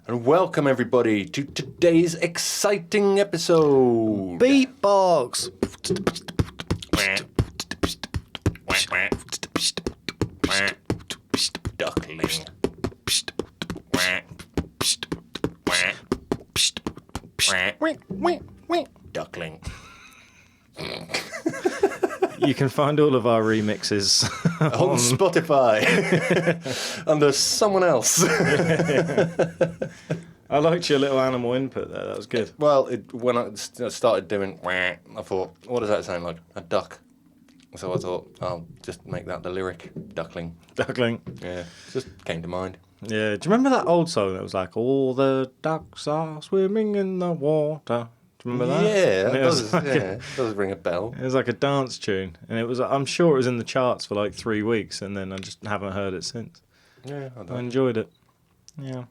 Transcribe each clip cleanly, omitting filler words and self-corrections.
And welcome everybody to today's exciting episode. Beatbox. Duckling. Duckling. You can find all of our remixes On Spotify. Under someone else. I liked your little animal input there. That was good. Well, when I started doing I thought, what does that sound like? A duck. So I thought, I'll just make that the lyric. Duckling. Duckling. Yeah, just came to mind. Yeah. Do you remember that old song that was like, all the ducks are swimming in the water? Do you remember that? Yeah, It does ring a bell. It was like a dance tune. And it was, I'm sure it was in the charts for like 3 weeks, and then I just haven't heard it since. Yeah, I enjoyed it. Yeah.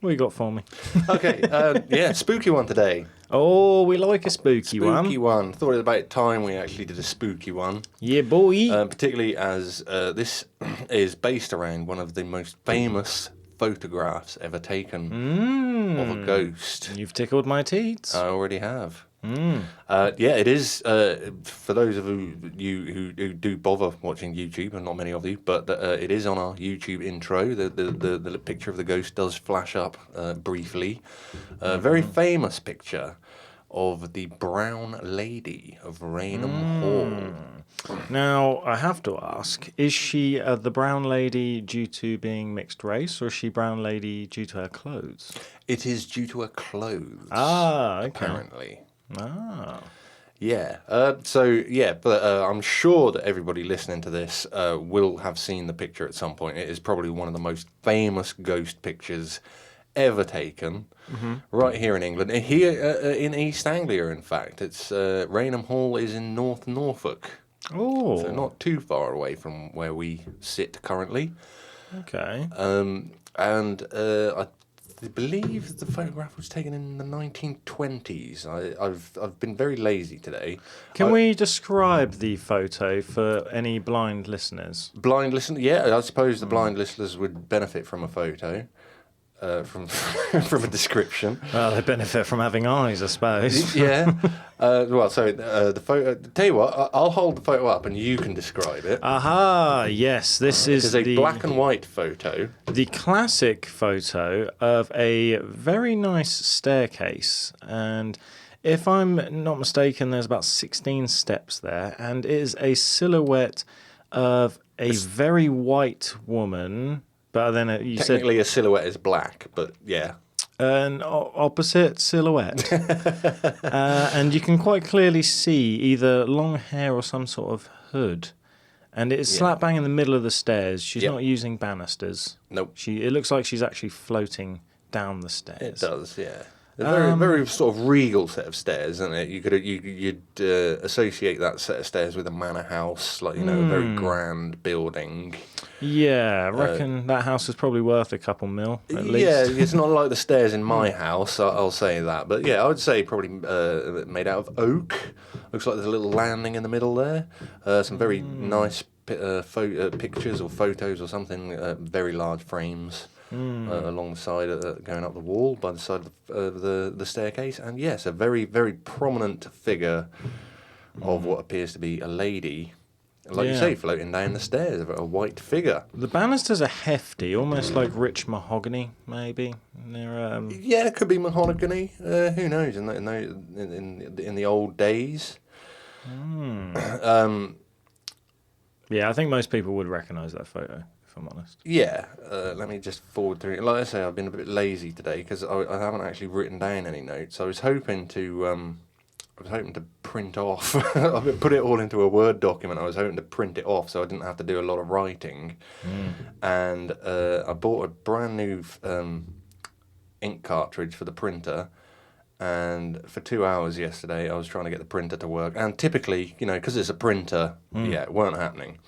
What you got for me? Okay, spooky one today. Oh, we like a spooky one. Spooky one. Thought it was about time we actually did a spooky one. Yeah, boy. Particularly as this is based around one of the most famous photographs ever taken of a ghost. You've tickled my teats. I already have. It is, for those of you who do bother watching YouTube, and not many of you, but it is on our YouTube intro. The picture of the ghost does flash up briefly. A very famous picture of the Brown Lady of Raynham Hall. Now, I have to ask, is she the brown lady due to being mixed race, or is she brown lady due to her clothes? It is due to her clothes. Ah, okay. Apparently. Ah. Yeah. But I'm sure that everybody listening to this will have seen the picture at some point. It is probably one of the most famous ghost pictures ever taken, right here in England. Here in East Anglia, in fact. It's Raynham Hall is in North Norfolk. Oh. So not too far away from where we sit currently. Okay. I believe the photograph was taken in the 1920s. I've been very lazy today. Can we describe the photo for any blind listeners? Blind listeners, yeah, I suppose the blind listeners would benefit from a photo, from from a description. Well, they benefit from having eyes, I suppose. Yeah. The photo. Tell you what, I'll hold the photo up and you can describe it. Aha! Yes, this is It's a black and white photo. The classic photo of a very nice staircase, and if I'm not mistaken, there's about 16 steps there, and it is a silhouette of a very white woman. But then you said Technically, a silhouette is black, but yeah. An opposite silhouette. And you can quite clearly see either long hair or some sort of hood. And it is slap bang in the middle of the stairs. She's not using banisters. Nope. It looks like she's actually floating down the stairs. It does, yeah. A very sort of regal set of stairs, isn't it? You'd associate that set of stairs with a manor house, like, a very grand building. Yeah, I reckon that house is probably worth a couple mil, at least. Yeah, it's not like the stairs in my house, I'll say that. But yeah, I would say probably made out of oak. Looks like there's a little landing in the middle there. Some very nice pictures or photos or something, very large frames. Along the side, going up the wall by the side of the staircase, and yes, a very, very prominent figure of what appears to be a lady, like you say, floating down the stairs, a white figure. The banisters are hefty, almost like rich mahogany, maybe. They're yeah, it could be mahogany. Who knows? In the old days. Yeah, I think most people would recognise that photo. I'm honest. Yeah, let me just forward through it. Like I say, I've been a bit lazy today because I haven't actually written down any notes. I was hoping to print off. I put it all into a Word document. I was hoping to print it off so I didn't have to do a lot of writing. And I bought a brand new ink cartridge for the printer. And for 2 hours yesterday, I was trying to get the printer to work. And typically, because it's a printer, it weren't happening.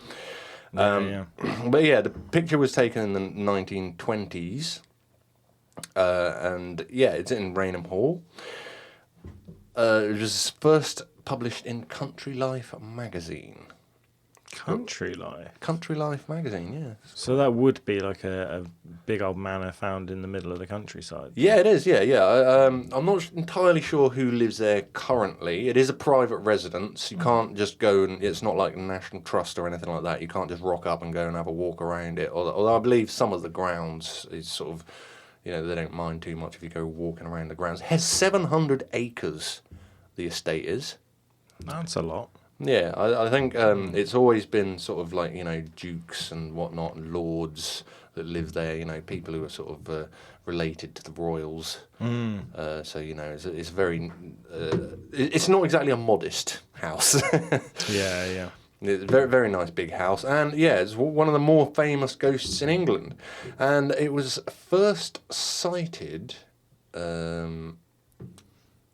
But yeah, the picture was taken in the 1920s, and yeah, it's in Raynham Hall. It was first published in Country Life magazine. Country Life. Country Life magazine, yeah. So that would be like a big old manor found in the middle of the countryside. Yeah, it is. Yeah, yeah. I'm not entirely sure who lives there currently. It is a private residence. You can't just go and it's not like a National Trust or anything like that. You can't just rock up and go and have a walk around it. Although I believe some of the grounds is sort of, they don't mind too much if you go walking around the grounds. It has 700 acres. The estate is. That's a lot. Yeah, I think it's always been sort of like, dukes and whatnot, and lords that live there, people who are sort of related to the royals. So, it's very, it's not exactly a modest house. Yeah. It's a very, very nice big house. And, yeah, it's one of the more famous ghosts in England. And it was first sighted...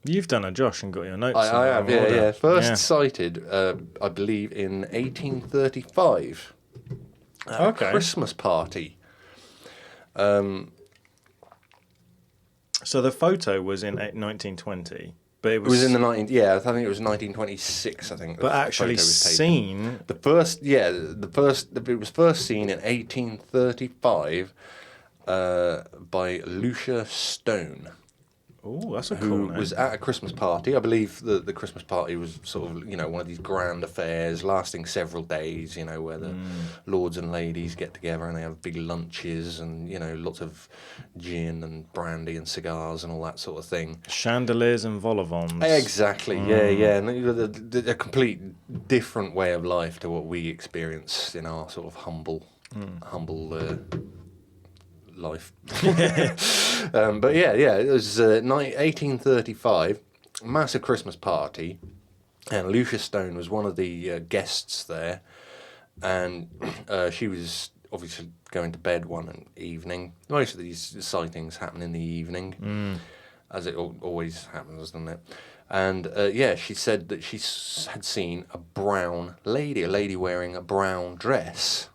You've done a Josh and got your notes. I have, yeah. First sighted, I believe, in 1835 at a Christmas party. So the photo was in 1920, but it was in the 19. Yeah, I think it was 1926. I think. But actually seen. It was first seen in 1835 by Lucia Stone. Oh, that's a cool who name. was at a Christmas party. I believe the Christmas party was sort of, one of these grand affairs lasting several days, where the lords and ladies get together and they have big lunches and, lots of gin and brandy and cigars and all that sort of thing. Chandeliers and vol au vents. Exactly, yeah. And a complete different way of life to what we experience in our sort of humble life. But yeah, it was 1835, massive Christmas party, and Lucia Stone was one of the guests there, and she was obviously going to bed one evening. Most of these sightings happen in the evening, as it always happens, doesn't it? And she said that she had seen a lady wearing a brown dress,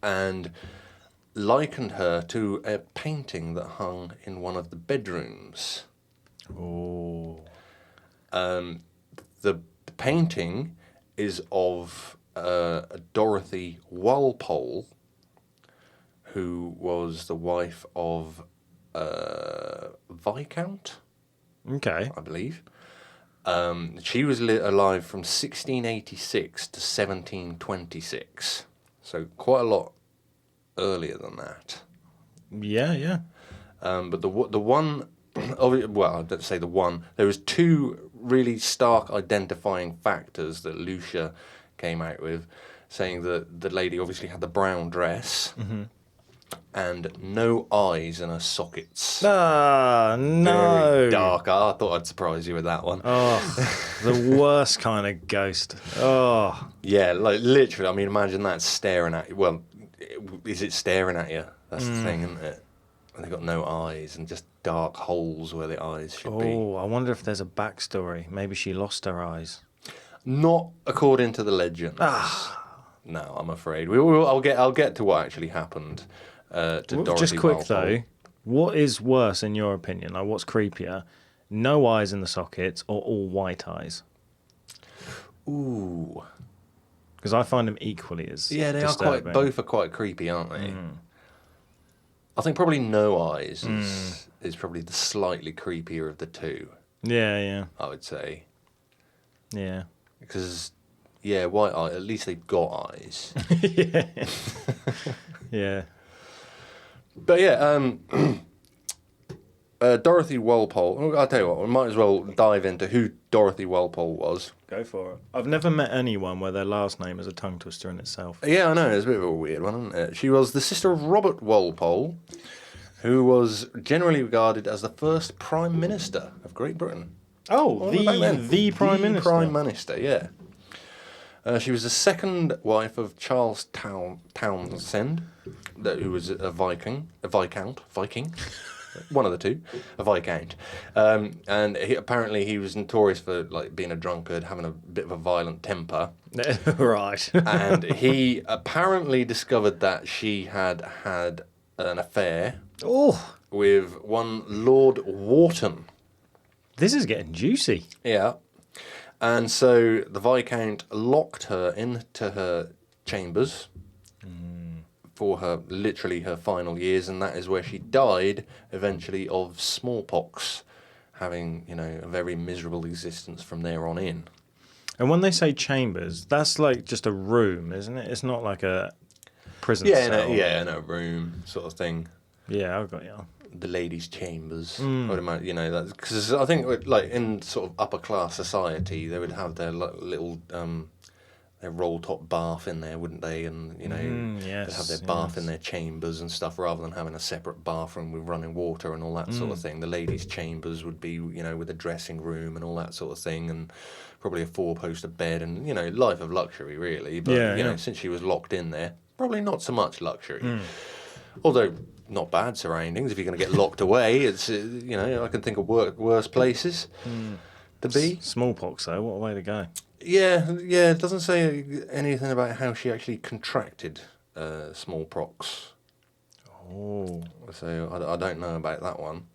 and likened her to a painting that hung in one of the bedrooms. Oh. The painting is of Dorothy Walpole, who was the wife of Viscount, Okay. I believe. She was alive from 1686 to 1726, so quite a lot earlier than that. Yeah. But the one, well, let's say the one. There was two really stark identifying factors that Lucia came out with, saying that the lady obviously had the brown dress and no eyes in her sockets. Ah, no. Very dark. I thought I'd surprise you with that one. Oh, the worst kind of ghost. Oh. Yeah, like literally. I mean, imagine that staring at you. Well, is it staring at you? That's the thing, isn't it? And they've got no eyes and just dark holes where the eyes should be. Oh, I wonder if there's a backstory. Maybe she lost her eyes. Not according to the legends. No, I'm afraid. I'll get to what actually happened to Dorothy Just quick Walpole. though, what is worse in your opinion? Like, what's creepier? No eyes in the sockets or all white eyes? Ooh. Because I find them equally as disturbing. Both are quite creepy, aren't they? I think probably no eyes is probably the slightly creepier of the two. Yeah. I would say. Yeah. Because, white eye, at least they've got eyes. Yeah. But Dorothy Walpole, I'll tell you what, we might as well dive into who Dorothy Walpole was. Go for it. I've never met anyone where their last name is a tongue twister in itself. Yeah, I know, it's a bit of a weird one, isn't it? She was the sister of Robert Walpole, who was generally regarded as the first Prime Minister of Great Britain. Oh, the Prime Minister? The Prime Minister, yeah. She was the second wife of Charles Townshend, who was a Viscount, one of the two, a Viscount. And apparently he was notorious for being a drunkard, having a bit of a violent temper. Right. And he apparently discovered that she had had an affair with one Lord Wharton. This is getting juicy. Yeah. And so the Viscount locked her into her chambers for literally her final years, and that is where she died eventually of smallpox, having, a very miserable existence from there on in. And when they say chambers, that's like just a room, isn't it? It's not like a prison Yeah, cell. in a room sort of thing. Yeah, I've got you. The ladies' chambers. I would imagine, that's because I think, like, in sort of upper class society, they would have their little their roll top bath in there, wouldn't they? And they'd have their bath in their chambers and stuff, rather than having a separate bathroom with running water and all that sort of thing. The ladies' chambers would be, with a dressing room and all that sort of thing, and probably a 4-poster bed, and life of luxury really. But since she was locked in there, probably not so much luxury. Although not bad surroundings. If you're going to get locked away, it's I can think of worse places to be. Smallpox, though, what a way to go. Yeah. It doesn't say anything about how she actually contracted smallpox. Oh. So I don't know about that one.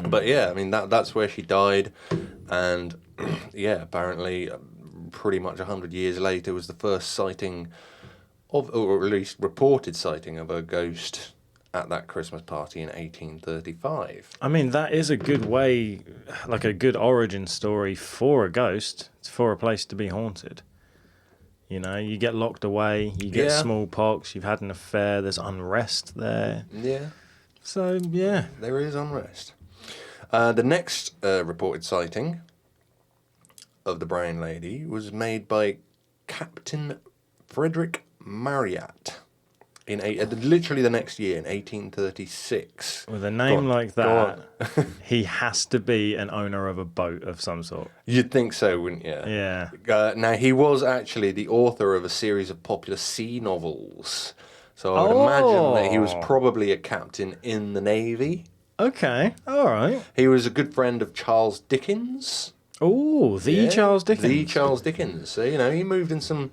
But yeah, I mean that's where she died, and apparently, pretty much 100 years later was the first sighting of, or at least reported sighting of a ghost at that Christmas party in 1835. I mean, that is a good way, like a good origin story for a ghost, for a place to be haunted. You get locked away, you get smallpox, you've had an affair, there's unrest there. Yeah. So, yeah. There is unrest. The next reported sighting of the Brown Lady was made by Captain Frederick Marryat in literally the next year, in 1836. With a name like that, he has to be an owner of a boat of some sort. You'd think so, wouldn't you? Yeah. Now, he was actually the author of a series of popular sea novels. So I would imagine that he was probably a captain in the Navy. Okay, all right. He was a good friend of Charles Dickens. Oh, Charles Dickens. The Charles Dickens. So, he moved in some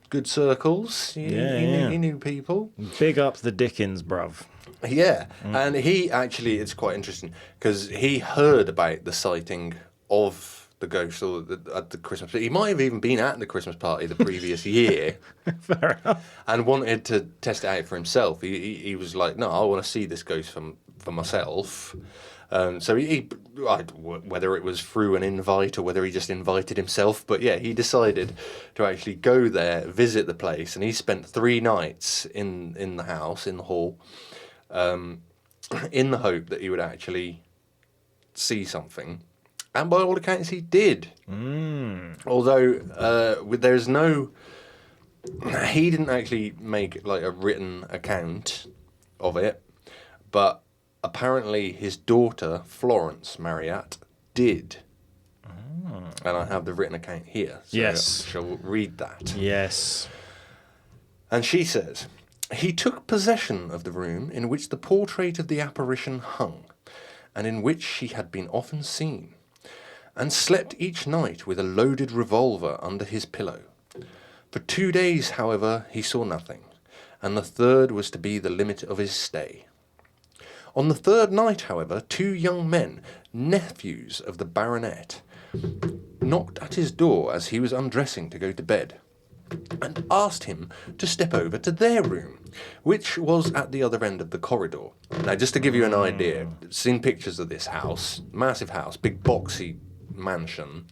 good circles. He knew people. Big up the Dickens, bruv. Yeah, and he actually, it's quite interesting, because he heard about the sighting of the ghost at the Christmas party. He might have even been at the Christmas party the previous year. Fair enough. And wanted to test it out for himself. He was like, no, I want to see this ghost for myself. So whether it was through an invite or whether he just invited himself, but yeah, he decided to actually go there, visit the place, and he spent 3 nights in the house, in the hall, in the hope that he would actually see something. And by all accounts, he did. Although there's no... He didn't actually make like a written account of it, but apparently his daughter, Florence Marryat, did. And I have the written account here. So Yes. I shall read that. Yes. And she says, he took possession of the room in which the portrait of the apparition hung, and in which she had been often seen, and slept each night with a loaded revolver under his pillow. For 2 days, however, he saw nothing, and the third was to be the limit of his stay. On the 3rd night, however, 2 young men, nephews of the baronet, knocked at his door as he was undressing to go to bed, and asked him to step over to their room, which was at the other end of the corridor. Now, just to give you an idea, seen pictures of this house, massive house, big boxy mansion.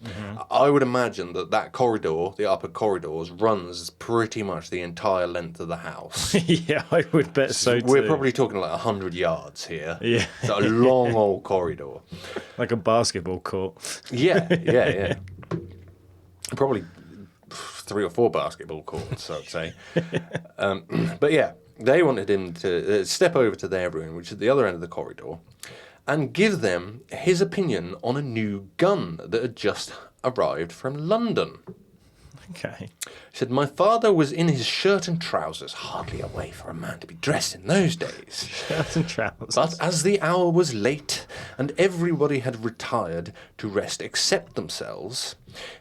I would imagine that corridor, the upper corridors, runs pretty much the entire length of the house. Yeah, I would bet so too. We're probably talking like 100 yards here. Yeah. It's a long old corridor. Like a basketball court. Yeah. Probably 3 or 4 basketball courts, I'd say. But yeah, they wanted him to step over to their room, which is at the other end of the corridor, and give them his opinion on a new gun that had just arrived from London. Okay. He said, my father was in his shirt and trousers, hardly a way for a man to be dressed in those days. Shirt and trousers. But as the hour was late, and everybody had retired to rest except themselves,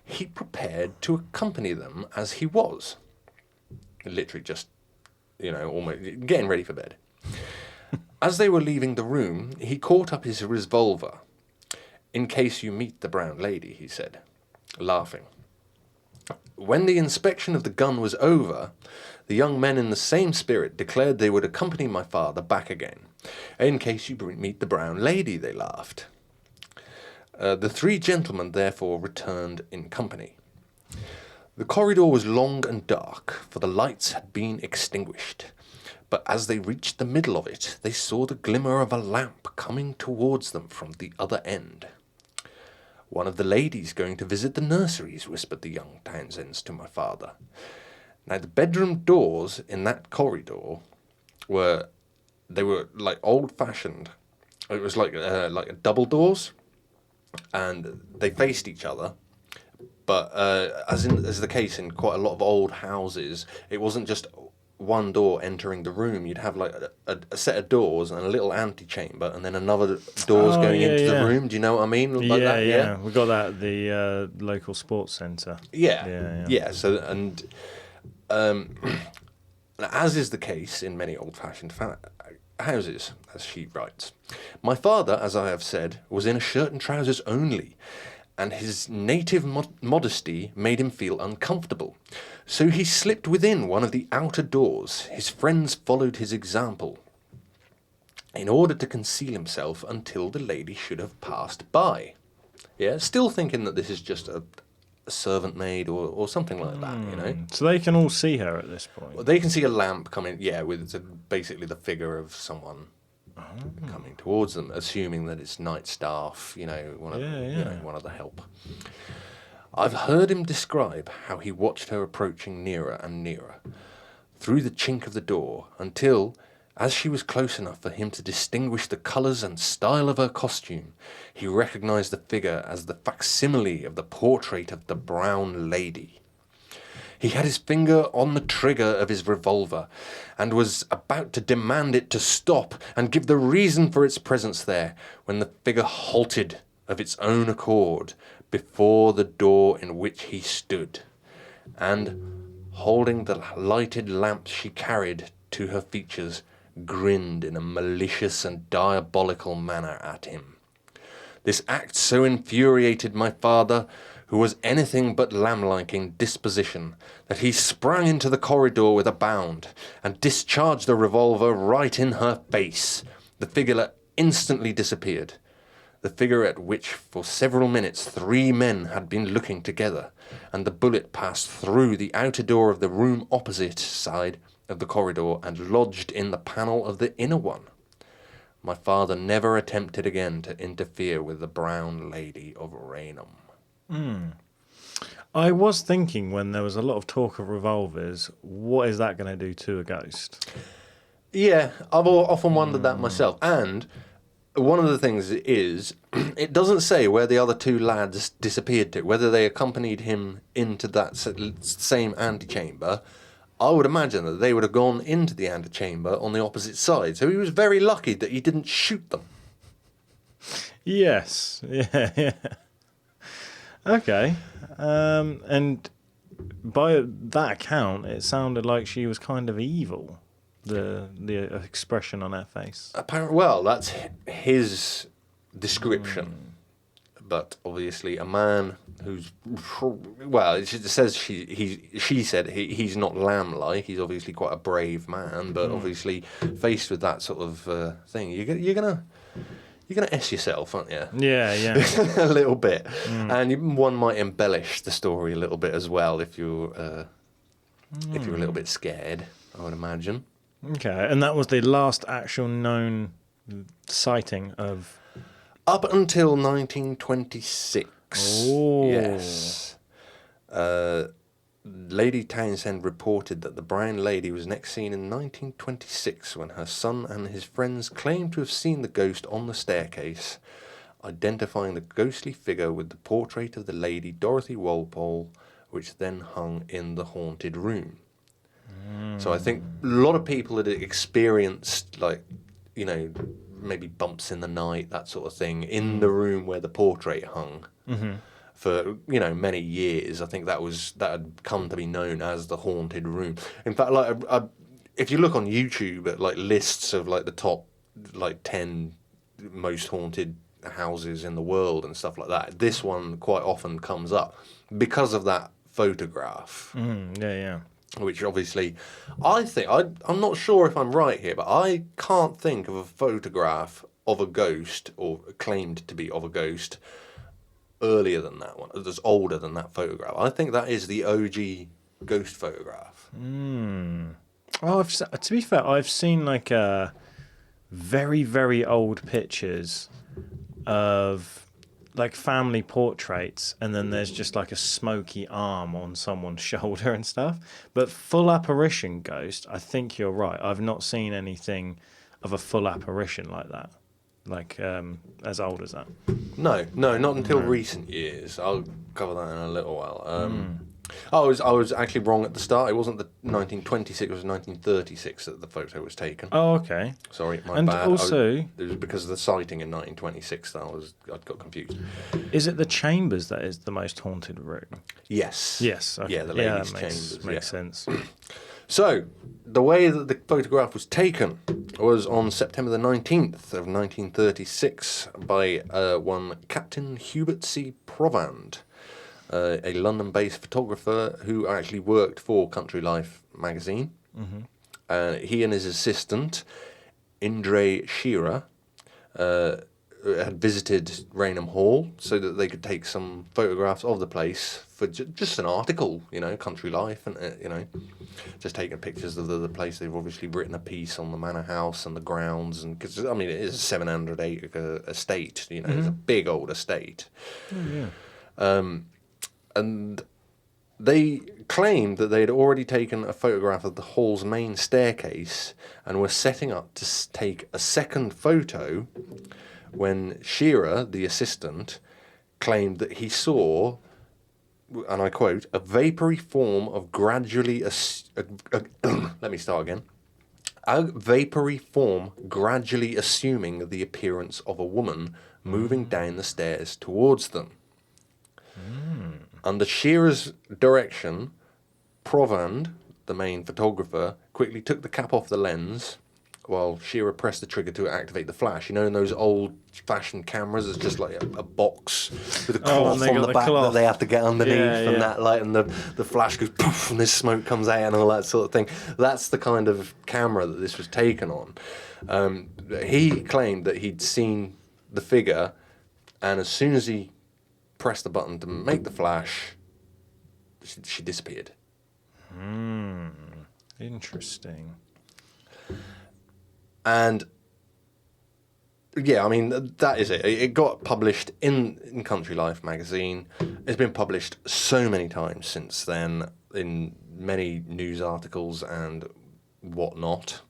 he prepared to accompany them as he was. Literally just, almost getting ready for bed. As they were leaving the room, he caught up his revolver. In case you meet the Brown Lady, he said. laughing. When the inspection of the gun was over, the young men in the same spirit declared they would accompany my father back again. In case you meet the brown lady, they laughed. The three gentlemen therefore returned in company. The corridor was long and dark, for the lights had been extinguished. But as they reached the middle of it, they saw the glimmer of a lamp coming towards them from the other end. "One of the ladies going to visit the nurseries," whispered the young Townsends to my father. Now, the bedroom doors in that corridor were like old-fashioned. It was like double doors, and they faced each other. But as the case in quite a lot of old houses, it wasn't just one door entering the room. You'd have like a set of doors and a little antechamber, and then another doors going into the room. Do you know what I mean? Like that? Yeah. We got that at the local sports centre. Yeah. So and as is the case in many old-fashioned houses, as she writes, my father, as I have said, was in a shirt and trousers only, and his native modesty made him feel uncomfortable. So he slipped within one of the outer doors. His friends followed his example, in order to conceal himself until the lady should have passed by. Yeah, still thinking that this is just a servant maid or something like that, you know. So they can all see her at this point. Well, they can see a lamp coming, with basically the figure of someone coming towards them, assuming that it's night staff, one of the help. I've heard him describe how he watched her approaching nearer and nearer through the chink of the door until, as she was close enough for him to distinguish the colours and style of her costume, he recognised the figure as the facsimile of the portrait of the brown lady. He had his finger on the trigger of his revolver and was about to demand it to stop and give the reason for its presence there when the figure halted of its own accord before the door in which he stood, and, holding the lighted lamp she carried to her features, grinned in a malicious and diabolical manner at him. This act so infuriated my father, who was anything but lamb-like in disposition, that he sprang into the corridor with a bound, and discharged the revolver right in her face. The figure instantly disappeared, the figure at which for several minutes 3 men had been looking together, and the bullet passed through the outer door of the room opposite side of the corridor and lodged in the panel of the inner one. My father never attempted again to interfere with the brown lady of Raynham. I was thinking when there was a lot of talk of revolvers, what is that going to do to a ghost? Yeah, I've often wondered that myself. And one of the things is, it doesn't say where the other 2 lads disappeared to, whether they accompanied him into that same antechamber. I would imagine that they would have gone into the antechamber on the opposite side. So he was very lucky that he didn't shoot them. Yes. Yeah. Okay. And by that account, it sounded like she was kind of evil. The expression on her face. Apparently, well, that's his description. But obviously, a man who's it says she said he's not lamb-like. He's obviously quite a brave man, but obviously faced with that sort of thing, you're gonna S yourself, aren't you? Yeah. A little bit, and one might embellish the story a little bit as well if you're a little bit scared, I would imagine. Okay, and that was the last actual known sighting of. Up until 1926. Oh. Yes. Lady Townsend reported that the brown lady was next seen in 1926 when her son and his friends claimed to have seen the ghost on the staircase, identifying the ghostly figure with the portrait of the Lady Dorothy Walpole, which then hung in the haunted room. So I think a lot of people had experienced, maybe bumps in the night, that sort of thing, in the room where the portrait hung for, many years. I think that had come to be known as the haunted room. In fact, if you look on YouTube at lists of the top 10 most haunted houses in the world and stuff like that. This one quite often comes up because of that photograph. Yeah. Which obviously, I'm not sure if I'm right here, but I can't think of a photograph of a ghost, or claimed to be of a ghost, earlier than that one, that's older than that photograph. I think that is the OG ghost photograph. Oh, to be fair, I've seen like very, very old pictures of like family portraits, and then there's just like a smoky arm on someone's shoulder and stuff. But full apparition ghost, I think you're right. I've not seen anything of a full apparition like that, like as old as that. No, not until recent years. I'll cover that in a little while. I was actually wrong at the start. It wasn't the 1926, it was 1936 that the photo was taken. Oh, okay. Sorry, my And bad. also, it was because of the sighting in 1926 that I'd got confused. is it the chambers that is the most haunted room? Yes. Yes. Okay. Yeah, the ladies' that chambers. makes sense. So, the way that the photograph was taken was on September the 19th of 1936 by one Captain Hubert C. Provand, a London-based photographer who actually worked for Country Life magazine. He and his assistant, Indre Shearer, had visited Raynham Hall so that they could take some photographs of the place for just an article, Country Life, and just taking pictures of the place. They've obviously written a piece on the manor house and the grounds, and because it is a 700 acre estate, it's a big old estate. And they claimed that they had already taken a photograph of the hall's main staircase and were setting up to take a second photo when Shearer, the assistant, claimed that he saw, and I quote, a vapory form of gradually... let me start again. A vapory form gradually assuming the appearance of a woman moving down the stairs towards them. Under Shearer's direction, Provand, the main photographer, quickly took the cap off the lens while Shearer pressed the trigger to activate the flash. In those old-fashioned cameras, it's just like a box with a cloth on the back that they have to get underneath, that light, and the flash goes poof, and this smoke comes out and all that sort of thing. That's the kind of camera that this was taken on. He claimed that he'd seen the figure, and as soon as he pressed the button to make the flash, she disappeared. Interesting. And that is it. It got published in Country Life magazine. It's been published so many times since then in many news articles and whatnot.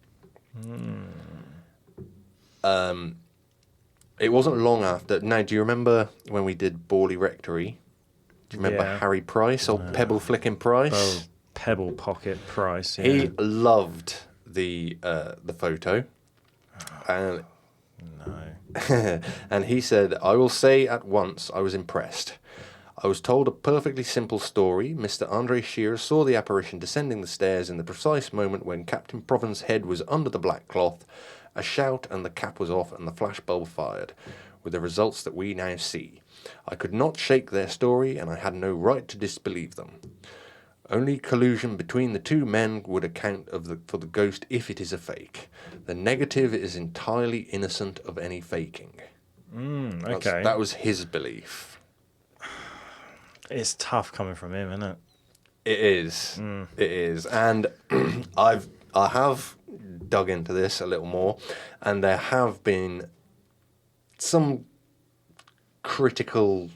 It wasn't long after. Now, do you remember when we did Borley Rectory? Do you remember Harry Price, or Pebble Flicking Price? Oh, Pebble Pocket Price. Yeah. He loved the photo, and No. and he said, "I will say at once, I was impressed. I was told a perfectly simple story. Mr. Andre Shearer saw the apparition descending the stairs in the precise moment when Captain Provand's head was under the black cloth. A shout and the cap was off and the flashbulb fired, with the results that we now see. I could not shake their story, and I had no right to disbelieve them. Only collusion between the two men would account for the ghost if it is a fake. The negative is entirely innocent of any faking." Okay. That was his belief. It's tough coming from him, isn't it? It is. It is. And I have dug into this a little more, and there have been some critical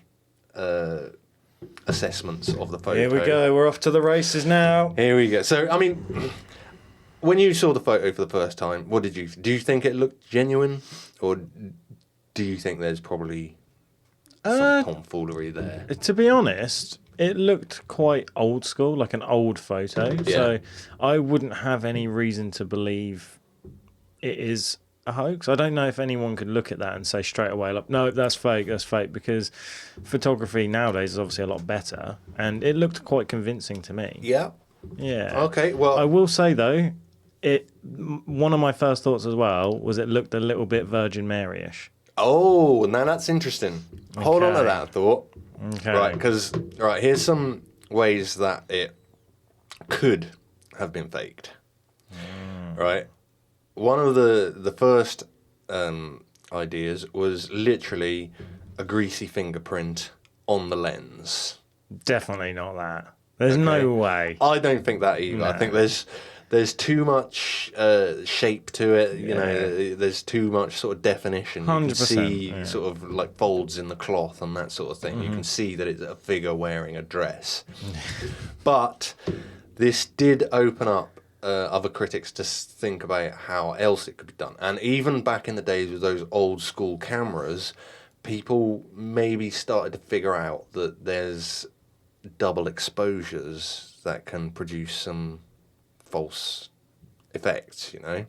assessments of the photo. Here we go. We're off to the races now. Here we go. So, when you saw the photo for the first time, what did you... Do you think it looked genuine, or do you think there's probably some tomfoolery there? To be honest, it looked quite old school, like an old photo. Yeah. So I wouldn't have any reason to believe it is a hoax. I don't know if anyone could look at that and say straight away, like, no, that's fake, because photography nowadays is obviously a lot better, and it looked quite convincing to me. Yeah. Yeah. Okay, well... I will say, though, one of my first thoughts as well was it looked a little bit Virgin Mary-ish. Oh, now that's interesting. Hold on to Okay. that thought. Okay. Right, because here's some ways that it could have been faked. Right, one of the first ideas was literally a greasy fingerprint on the lens. Definitely not that. There's Okay. no way. I don't think that either. I No. think there's too much shape to it. You know, there's too much sort of definition. You can 100%, see yeah. sort of like folds in the cloth and that sort of thing. You can see that it's a figure wearing a dress. But this did open up other critics to think about how else it could be done. And even back in the days with those old school cameras, people maybe started to figure out that there's double exposures that can produce some false effects, you know?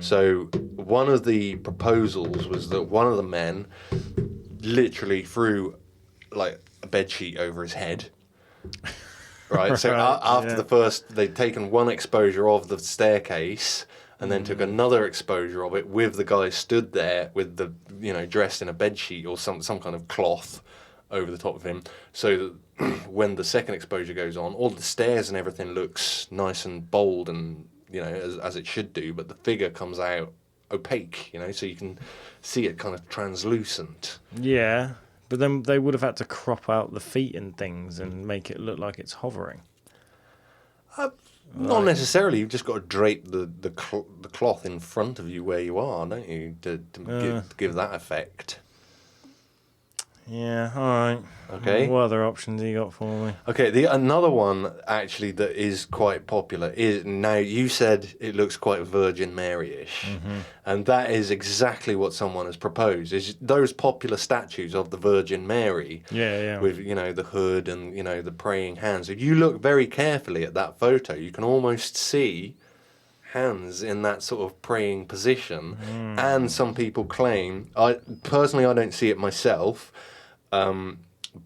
So one of the proposals was that one of the men literally threw like a bedsheet over his head. Right, so Right, after yeah. the first, they'd taken one exposure of the staircase and then took another exposure of it with the guy stood there with the, you know, dressed in a bedsheet or some kind of cloth over the top of him, so that when the second exposure goes on, all the stairs and everything looks nice and bold and, you know, as it should do, but the figure comes out opaque, you know, so you can see it kind of translucent. Yeah, but then they would have had to crop out the feet and things and make it look like it's hovering. Not necessarily. You've just got to drape the cloth in front of you where you are, don't you, to give that effect. Yeah, all right. Okay. What other options you got for me? Okay, another one actually that is quite popular is, now you said it looks quite Virgin Mary-ish, and that is exactly what someone has proposed. Is those popular statues of the Virgin Mary, Yeah. with, you know, the hood and, you know, the praying hands. If you look very carefully at that photo, you can almost see hands in that sort of praying position. And some people claim, I don't see it myself,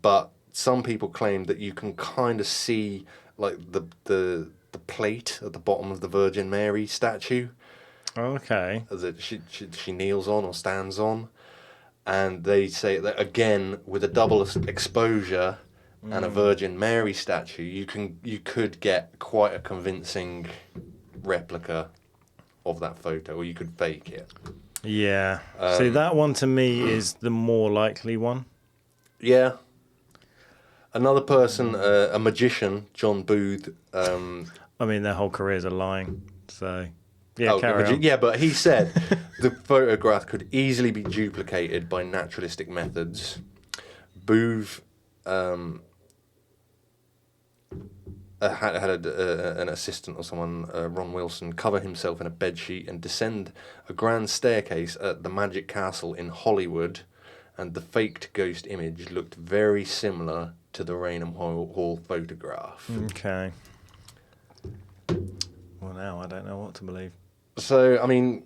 but some people claim that you can kind of see like the plate at the bottom of the Virgin Mary statue Okay. that she kneels on or stands on, and they say that again with a double exposure and a Virgin Mary statue, you could get quite a convincing replica of that photo, or you could fake it. Yeah. See, that one to me is the more likely one. Yeah. Another person, a magician, John Booth. I mean, their whole careers are lying. So, yeah, carry on. Yeah, but he said the photograph could easily be duplicated by naturalistic methods. Booth had an assistant or someone, Ron Wilson, cover himself in a bedsheet and descend a grand staircase at the Magic Castle in Hollywood, and the faked ghost image looked very similar to the Raynham Hall photograph. Okay. Well, now I don't know what to believe. So, I mean,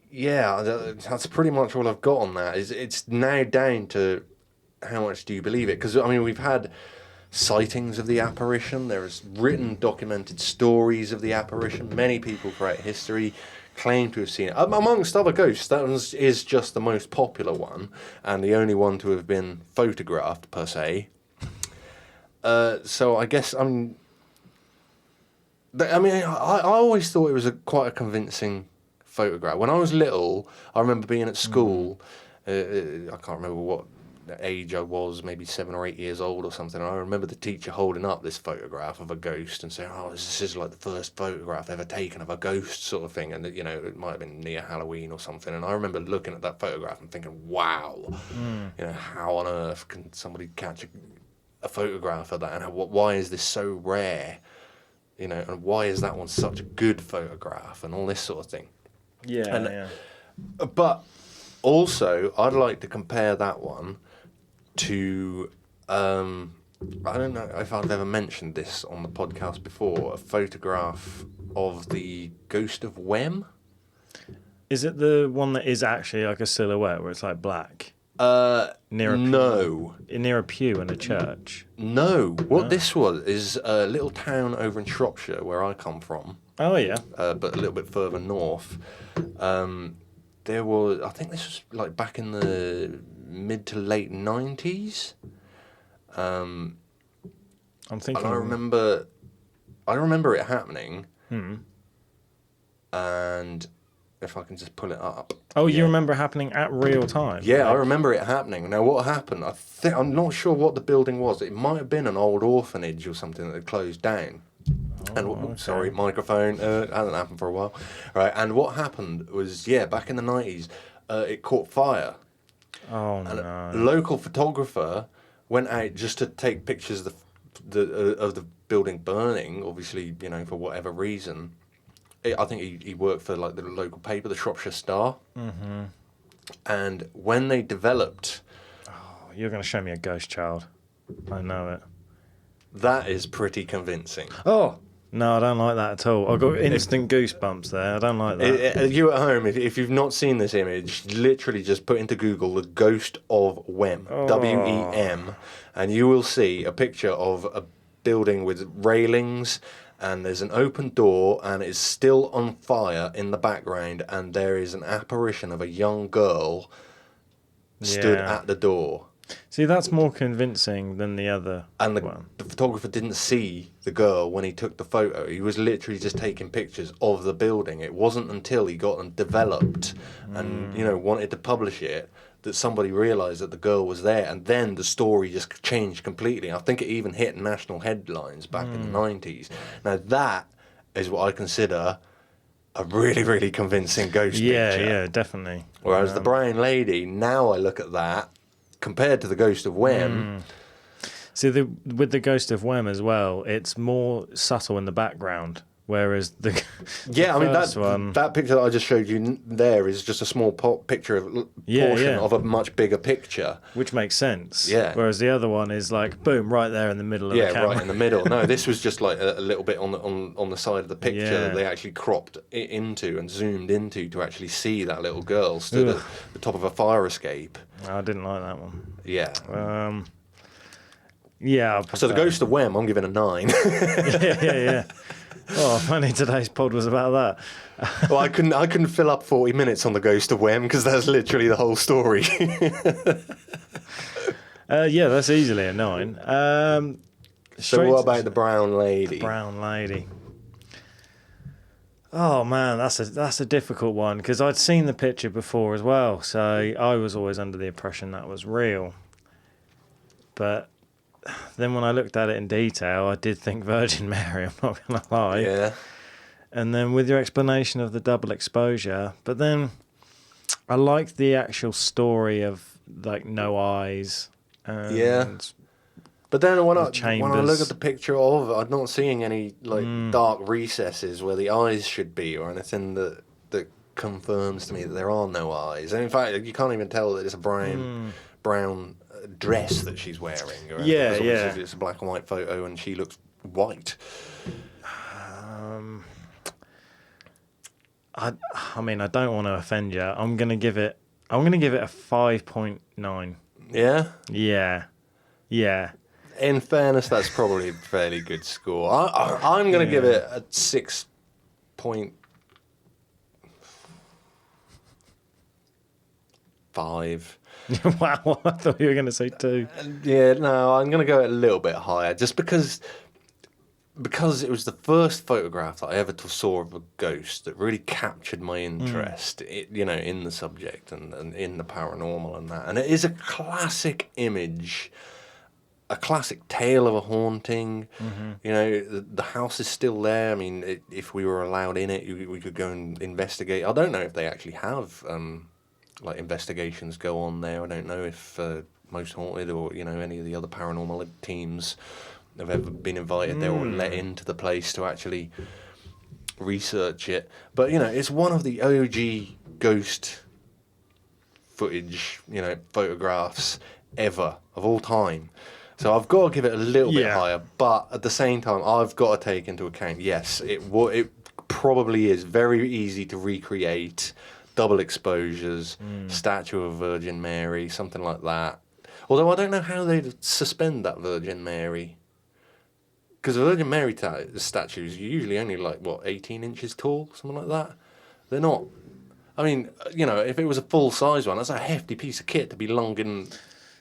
yeah, that's pretty much all I've got on that. It's now down to how much do you believe it? Because, I mean, we've had sightings of the apparition. There's written, documented stories of the apparition. Many people throughout history claim to have seen it. Amongst other ghosts, that is just the most popular one and the only one to have been photographed, per se. So I guess, I always thought it was quite a convincing photograph. When I was little, I remember being at school. I can't remember what age I was, maybe 7 or 8 years old or something. And I remember the teacher holding up this photograph of a ghost and saying, "Oh, this is like the first photograph ever taken of a ghost," sort of thing. And, you know, it might have been near Halloween or something. And I remember looking at that photograph and thinking, wow, you know, how on earth can somebody catch a photograph of that? And why is this so rare? You know, and why is that one such a good photograph? And all this sort of thing. Yeah. But also, I'd like to compare that one to, I don't know if I've ever mentioned this on the podcast before, a photograph of the ghost of Wem. Is it the one that is actually like a silhouette where it's like black? Near a No. Near a pew in a church? No. What this was is a little town over in Shropshire where I come from, Oh, yeah. but a little bit further north. I think this was like back in the mid to late 90s. I'm thinking. And I remember it happening. And if I can just pull it up. Oh, you remember it happening at real time? Yeah, I remember it happening. Now, what happened? I'm not sure what the building was. It might have been an old orphanage or something that had closed down. Okay. Sorry, microphone. Hasn't happened for a while. Right, and what happened was, back in the 90s, it caught fire. Oh, And no. a local photographer went out just to take pictures of the building burning, obviously, for whatever reason. I think he worked for like the local paper, the Shropshire Star. Mm-hmm. And when they developed... Oh, you're going to show me a ghost child. I know it. That is pretty convincing. Oh! No, I don't like that at all. I've got instant goosebumps there. I don't like that. You at home, if you've not seen this image, literally just put into Google the ghost of Wem, W-E-M, and you will see a picture of a building with railings, and there's an open door, and it's still on fire in the background, and there is an apparition of a young girl stood at the door. See, that's more convincing than the other And one. the photographer didn't see the girl when he took the photo. He was literally just taking pictures of the building. It wasn't until he got them developed and, wanted to publish it that somebody realised that the girl was there. And then the story just changed completely. I think it even hit national headlines back in the 90s. Now, that is what I consider a really, really convincing ghost picture. Yeah, definitely. Whereas the Brown Lady, now I look at that, compared to the Ghost of Wem... See, with the Ghost of Wem as well, it's more subtle in the background, whereas the first one... that picture that I just showed you there is just a small picture of portion of a much bigger picture, which makes sense. Yeah. Whereas the other one is like boom, right there in the middle of the camera. Right in the middle. No, this was just like a little bit on the side of the picture that they actually cropped it into and zoomed into to actually see that little girl stood at the top of a fire escape. I didn't like that one. Yeah. Yeah. So the Ghost of Wem, I'm giving a 9. yeah. Oh, if only today's pod was about that. Well, I couldn't fill up 40 minutes on the Ghost of Wem because that's literally the whole story. Yeah, that's easily a 9. So what about the Brown Lady? Brown Lady. Oh man, that's a difficult one because I'd seen the picture before as well, so I was always under the impression that was real. But then when I looked at it in detail, I did think Virgin Mary. I'm not gonna lie. Yeah. And then with your explanation of the double exposure, but then I liked the actual story of like no eyes. And But then when I chambers. look at the picture of it, I'm not seeing any like dark recesses where the eyes should be or anything that confirms to me that there are no eyes. And in fact, you can't even tell that it's a brown dress that she's wearing. Or anything. It's a black and white photo, and she looks white. I mean, I don't want to offend you. I'm gonna give it a 5.9. Yeah. Yeah. In fairness, that's probably a fairly good score. I'm going to give it a 6.5. Wow, I thought you were going to say 2. Yeah, no, I'm going to go a little bit higher, just because it was the first photograph that I ever saw of a ghost that really captured my interest, in the subject and in the paranormal and that. And it is a classic image. A classic tale of a haunting. The house is still there. I mean, if we were allowed in it, we could go and investigate. I don't know if they actually have investigations go on there. I don't know if Most Haunted or any of the other paranormal teams have ever been invited there or let into the place to actually research it. But it's one of the OG ghost footage, photographs ever of all time. So I've got to give it a little bit higher, but at the same time, I've got to take into account, yes, it probably is very easy to recreate, double exposures, statue of Virgin Mary, something like that. Although I don't know how they'd suspend that Virgin Mary. Because the Virgin Mary statues are usually only 18 inches tall, something like that. They're not I mean, if it was a full-size one, that's a hefty piece of kit to be lugging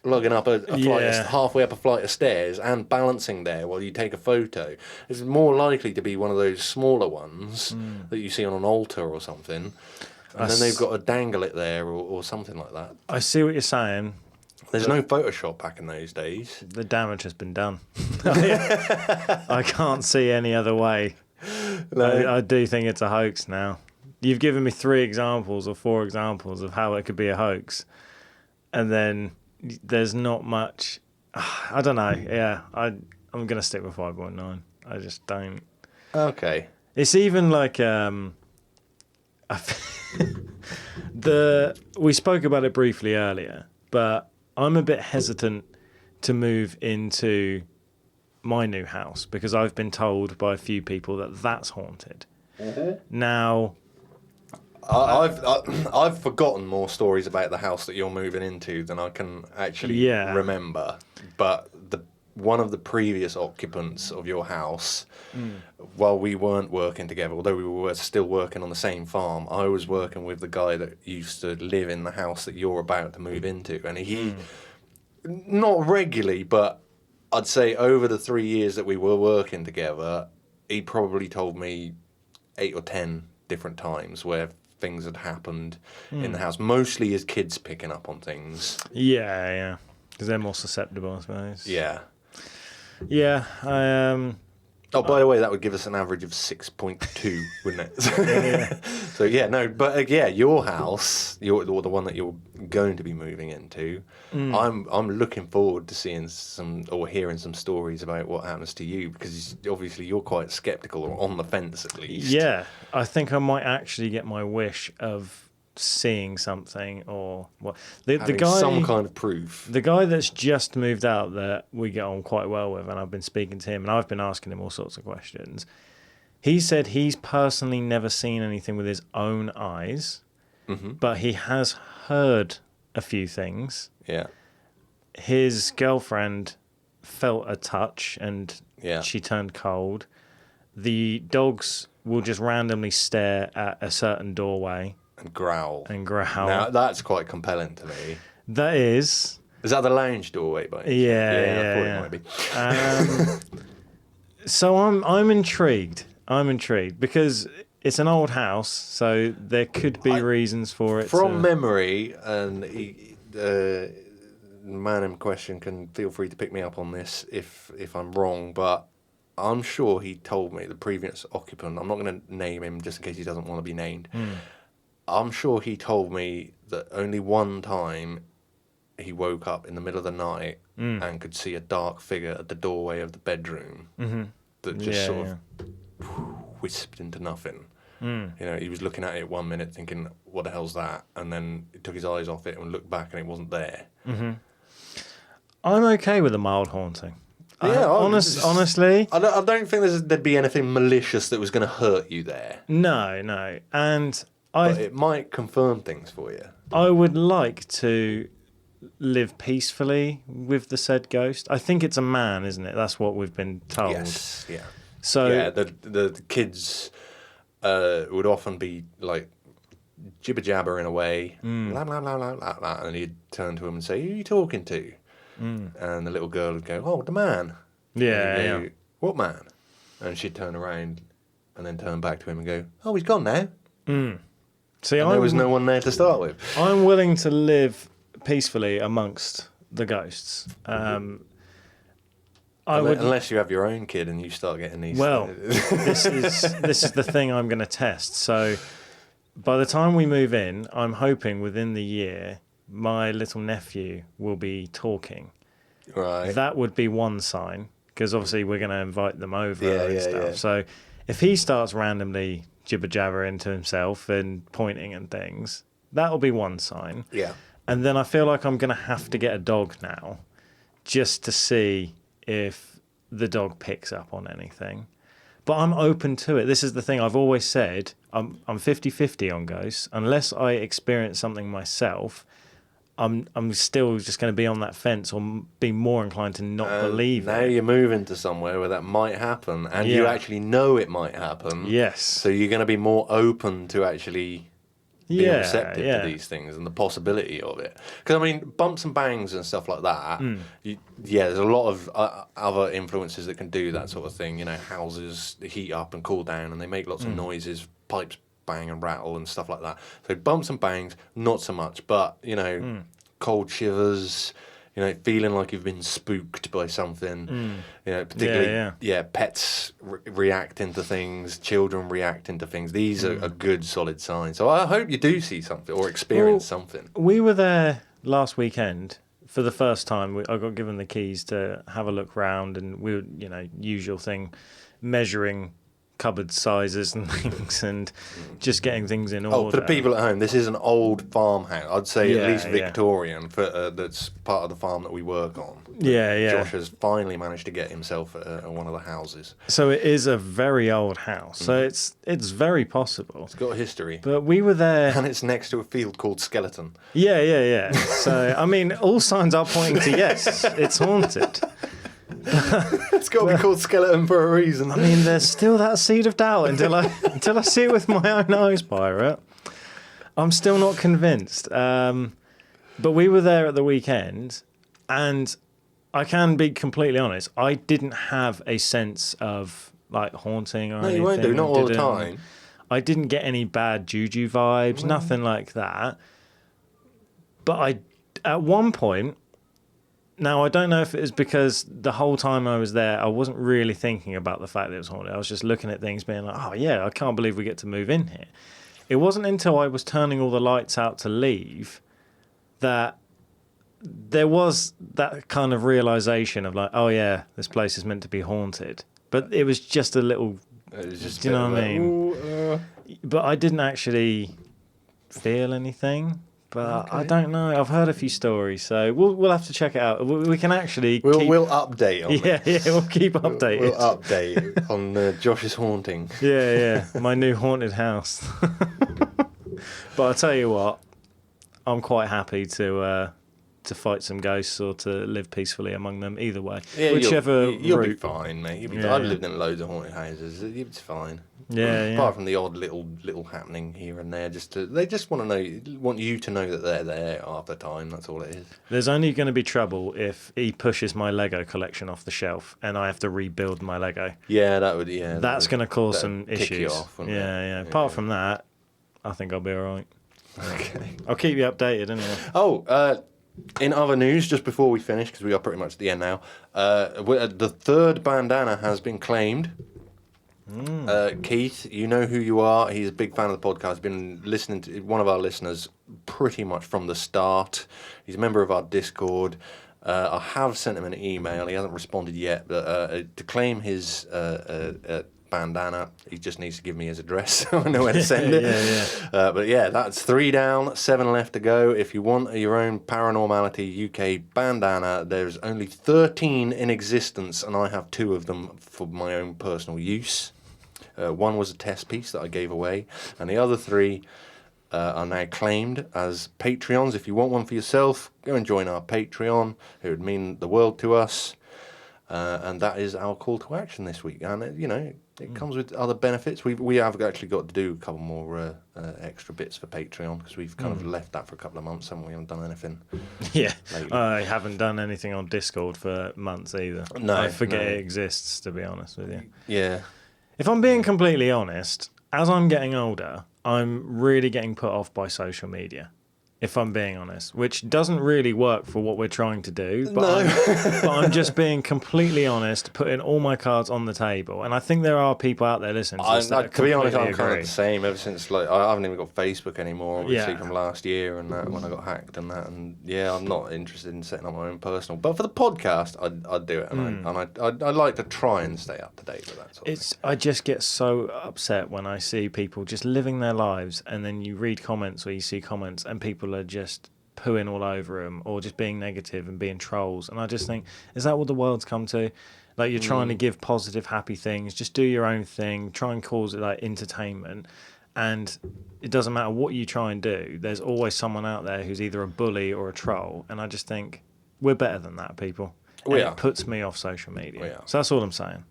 up a flight, halfway up a flight of stairs and balancing there while you take a photo. It's more likely to be one of those smaller ones that you see on an altar or something, and then they've got to dangle it there or something like that. I see what you're saying. There's no Photoshop back in those days. The damage has been done. I can't see any other way. No. I do think it's a hoax now. You've given me 3 examples or 4 examples of how it could be a hoax, and then there's not much. I don't know. Yeah, I'm gonna stick with 5.9. I just don't. Okay. It's even like we spoke about it briefly earlier, but I'm a bit hesitant to move into my new house because I've been told by a few people that that's haunted. Mm-hmm. Now, I've forgotten more stories about the house that you're moving into than I can actually remember. But one of the previous occupants of your house, while we weren't working together, although we were still working on the same farm, I was working with the guy that used to live in the house that you're about to move into, and he, not regularly, but I'd say over the 3 years that we were working together, he probably told me 8 or 10 different times where things had happened in the house, mostly as kids picking up on things. Yeah, because they're more susceptible, I suppose. Yeah. Yeah, Oh, by the way, that would give us an average of 6.2, wouldn't it? So, your house, or the one that you're going to be moving into, I'm looking forward to seeing hearing some stories about what happens to you, because obviously you're quite sceptical, or on the fence at least. Yeah, I think I might actually get my wish of seeing something or what. The guy, some kind of proof. The guy that's just moved out that we get on quite well with, and I've been speaking to him and I've been asking him all sorts of questions. He said he's personally never seen anything with his own eyes, but he has heard a few things. Yeah. His girlfriend felt a touch and she turned cold. The dogs will just randomly stare at a certain doorway. And growl. Now, that's quite compelling to me. That is. Is that the lounge doorway, by Yeah. I thought it might be. So I'm intrigued. Because it's an old house, so there could be reasons for it. From memory, and the man in question can feel free to pick me up on this if I'm wrong, but I'm sure he told me, the previous occupant, I'm not going to name him just in case he doesn't want to be named, I'm sure he told me that only one time he woke up in the middle of the night and could see a dark figure at the doorway of the bedroom that just sort of wisped into nothing. He was looking at it 1 minute thinking, what the hell's that? And then he took his eyes off it and looked back and it wasn't there. I'm okay with a mild haunting. Yeah, honestly, I don't think there'd be anything malicious that was going to hurt you there. No. And but it might confirm things for you. I would like to live peacefully with the said ghost. I think it's a man, isn't it? That's what we've been told. Yes, yeah. So the kids would often be like jibber jabbering away, blah, blah, blah, blah, blah, blah, and he'd turn to him and say, "Who are you talking to?" And the little girl would go, "Oh, the man." Yeah. What man? And she'd turn around and then turn back to him and go, "Oh, he's gone now." See, there was no one there to start with. I'm willing to live peacefully amongst the ghosts. Unless you have your own kid and you start getting these. Well, this is the thing I'm going to test. So, by the time we move in, I'm hoping within the year my little nephew will be talking. Right. That would be one sign, because obviously we're going to invite them over and stuff. Yeah. So, if he starts randomly jibber jabbering to himself and pointing and things, that'll be one sign. Yeah. And then I feel like I'm going to have to get a dog now, just to see if the dog picks up on anything. But I'm open to it. This is the thing I've always said. I'm 50-50 on ghosts. Unless I experience something myself, I'm still just going to be on that fence or be more inclined to not believe it. Now you're moving to somewhere where that might happen, and you actually know it might happen. Yes. So you're going to be more open to actually being Yeah, receptive yeah. to these things and the possibility of it. Because, I mean, bumps and bangs and stuff like that, there's a lot of other influences that can do that sort of thing. You know, houses heat up and cool down and they make lots of noises, pipes bang and rattle and stuff like that. So bumps and bangs, not so much. But, you know, cold shivers, you know, feeling like you've been spooked by something, you know, particularly, pets reacting to things, children reacting to things. These are good, solid signs. So I hope you do see something or experience something. We were there last weekend for the first time. I got given the keys to have a look round, and we were, you know, usual thing, measuring cupboard sizes and things and just getting things in order. Oh, for the people at home, this is an old farmhouse. I'd say at least Victorian. For that's part of the farm that we work on. Josh has finally managed to get himself one of the houses. So it is a very old house. So it's very possible. It's got a history. But we were there, and it's next to a field called Skeleton. Yeah. So I mean, all signs are pointing to yes, it's haunted. It's got to be called Skeleton for a reason. I mean, there's still that seed of doubt until I see it with my own eyes, Pirate. I'm still not convinced. But we were there at the weekend, and I can be completely honest. I didn't have a sense of like haunting or anything. No, you won't do. Not all the time. I didn't get any bad juju vibes, nothing like that. But at one point. Now, I don't know if it was because the whole time I was there, I wasn't really thinking about the fact that it was haunted. I was just looking at things being like, oh, yeah, I can't believe we get to move in here. It wasn't until I was turning all the lights out to leave that there was that kind of realization of like, oh, yeah, this place is meant to be haunted. But it was just a little, do you know what I mean? But I didn't actually feel anything. But I don't know. I've heard a few stories, so we'll have to check it out. We can actually we'll update on it. Yeah, we'll keep updated. We'll update on Josh's haunting. Yeah, my new haunted house. But I'll tell you what, I'm quite happy to fight some ghosts or to live peacefully among them. Either way, whichever you'll route. be fine, mate. I've lived in loads of haunted houses. It's fine. Yeah. Apart from the odd little happening here and there, they just want you to know that they're there half the time. That's all it is. There's only going to be trouble if he pushes my Lego collection off the shelf and I have to rebuild my Lego. Yeah, that would. Yeah, that's going to cause some kick issues. You off, yeah. Apart from that, I think I'll be all right. Okay. I'll keep you updated anyway. Oh, in other news, just before we finish, because we are pretty much at the end now, the third bandana has been claimed. Keith, you know who you are. He's a big fan of the podcast. He's been listening to one of our listeners pretty much from the start. He's a member of our Discord. I have sent him an email. He hasn't responded yet, but to claim his bandana, he just needs to give me his address so I know where to send it. But yeah, that's 3 down, 7 left to go. If you want your own Paranormality UK bandana, there's only 13 in existence, and I have 2 of them for my own personal use. One was a test piece that I gave away, and the other 3 are now claimed as Patreons. If you want one for yourself, go and join our Patreon. It would mean the world to us. And that is our call to action this week. And, it comes with other benefits. We have actually got to do a couple more extra bits for Patreon because we've kind of left that for a couple of months and we haven't done anything. Yeah, lately. I haven't done anything on Discord for months either. No, I forget it exists, to be honest with you. Yeah. If I'm being completely honest, as I'm getting older, I'm really getting put off by social media. If I'm being honest, which doesn't really work for what we're trying to do. But, but I'm just being completely honest, putting all my cards on the table. And I think there are people out there listening to this that to be honest, I'm agree. kind of the same ever since, I haven't even got Facebook anymore, obviously, from last year and that, when I got hacked and that. And yeah, I'm not interested in setting up my own personal. But for the podcast, I'd do it. And I'd like to try and stay up to date with that sort of thing. I just get so upset when I see people just living their lives and then you read comments or you see comments and people are just pooing all over them or just being negative and being trolls, and I just think, is that what the world's come to? Like, you're trying to give positive, happy things, just do your own thing, try and cause it like entertainment, and it doesn't matter what you try and do, there's always someone out there who's either a bully or a troll, and I just think we're better than that, people. It puts me off social media. So that's all I'm saying.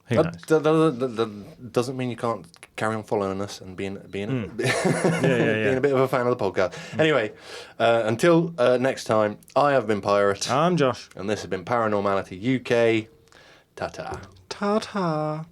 Who knows? That doesn't mean you can't carry on following us and being being a bit of a fan of the podcast. Anyway, until next time, I have been Pirate, I'm Josh. and this has been Paranormality UK. Ta-ta. Ta-ta.